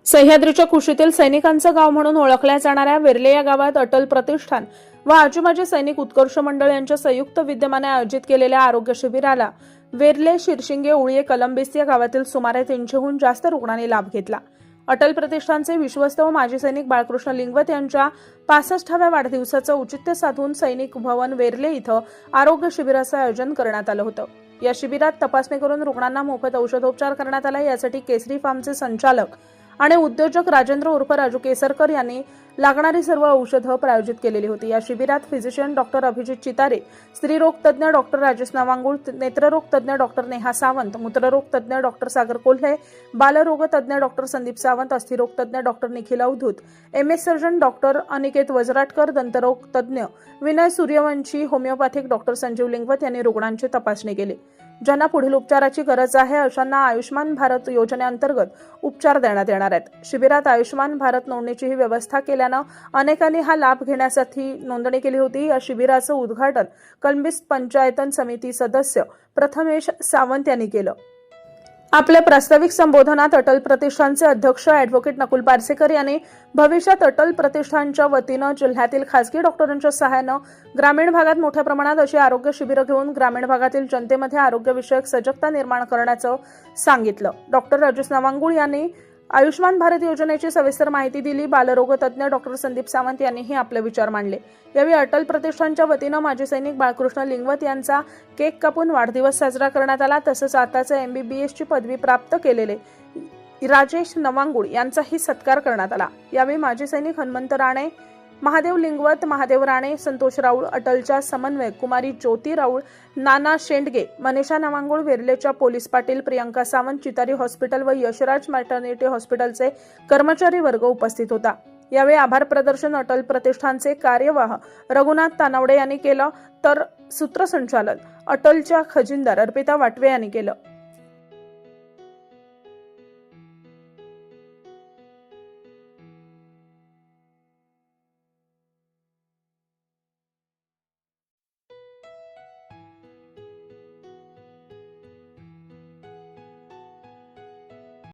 सह्याद्रीच्या कुशीतील सैनिकांचं गाव म्हणून ओळखल्या जाणाऱ्या वेर्ले या गावात अटल प्रतिष्ठान व आजूबाजू सैनिक उत्कर्ष मंडळ यांच्या संयुक्त विद्यमाने आयोजित केलेल्या आरोग्य शिबिराला वेर्ले, शिरशिंगे, उळये, कलंबिस या गावातील सुमारे 300हून जास्त रुग्णांनी लाभ घेतला. अटल प्रतिष्ठानचे विश्वस्त व माजी सैनिक बाळकृष्ण लिंगवत यांच्या 65व्या वाढदिवसाचं औचित्य साधून सैनिक भवन वेर्ले इथं आरोग्य शिबिराचं आयोजन करण्यात आलं होतं. या शिबिरात तपासणी करून रुग्णांना मोफत औषधोपचार करण्यात आला. यासाठी केसरी फार्मचे संचालक आणि उद्योजक राजेंद्र उर्फ राजू केसरकर यांनी लागणारी सर्व औषधं प्रायोजित केलेली होती. या शिबिरात फिजिशियन डॉक्टर अभिजित चितारे, स्त्रीरोग तज्ज्ञ डॉक्टर राजेश नवांगुळ, नेत्ररोग तज्ज्ञ डॉक्टर नेहा सावंत, मूत्ररोग तज्ज्ञ डॉक्टर सागर कोल्हे, बालरोग तज्ज्ञ डॉक्टर संदीप सावंत, अस्थिरोग तज्ज्ञ doctor Nikhil Avadhut, MS surgeon doctor Aniket Vajratkar, दंतरोग तज्ज्ञ विनय सूर्यवंशी, होमिओपॅथिक डॉक्टर संजीव लिंगवत यांनी रुग्णांची तपासणी केली. ज्यांना पुढील उपचाराची गरज आहे अशांना आयुष्मान भारत योजनेअंतर्गत उपचार देण्यात येणार आहेत. शिबिरात आयुष्मान भारत नोंदणीचीही व्यवस्था केल्यानं अनेकांनी हा लाभ घेण्यासाठी नोंदणी केली होती. या शिबिराचं उद्घाटन कलंबिस पंचायतन समिती सदस्य प्रथमेश सावंत यांनी केलं. आपल्या प्रास्ताविक संबोधनात अटल प्रतिष्ठानचे अध्यक्ष ॲडव्होकेट नकुल पारसेकर यांनी भविष्यात अटल प्रतिष्ठानच्या वतीनं जिल्ह्यातील खासगी डॉक्टरांच्या सहाय्यानं ग्रामीण भागात मोठ्या प्रमाणात अशी आरोग्य शिबिरं घेऊन ग्रामीण भागातील जनतेमध्ये आरोग्यविषयक सजगता निर्माण करण्याचं सांगितलं. डॉक्टर राजेश नवांगुळ यांनी आयुष्मान भारत योजनेची सविस्तर माहिती दिली. बालरोग तज्ज्ञ डॉक्टर संदीप सावंत यांनीही आपले विचार मांडले. यावेळी अटल प्रतिष्ठानच्या वतीनं माजी सैनिक बाळकृष्ण लिंगवत यांचा केक कापून वाढदिवस साजरा करण्यात आला. तसंच आताच MBBS ची पदवी प्राप्त केलेले राजेश नवांगुळ यांचाही सत्कार करण्यात आला. यावेळी माजी सैनिक हनुमंत राणे, महादेव लिंगवत, महादेव राणे, संतोष राऊळ, अटलच्या समन्वयक कुमारी ज्योती राऊळ, नाना शेंडगे, मनीषा नवांगुळ, वेर्लेच्या पोलीस पाटील प्रियंका सावंत, चितारी हॉस्पिटल व यशराज मॅटर्निटी हॉस्पिटलचे कर्मचारी वर्ग उपस्थित होता. यावेळी आभार प्रदर्शन अटल प्रतिष्ठानचे कार्यवाह रघुनाथ तानावडे यांनी केलं, तर सूत्रसंचालन अटलच्या खजिनदार अर्पिता वाटवे यांनी केलं.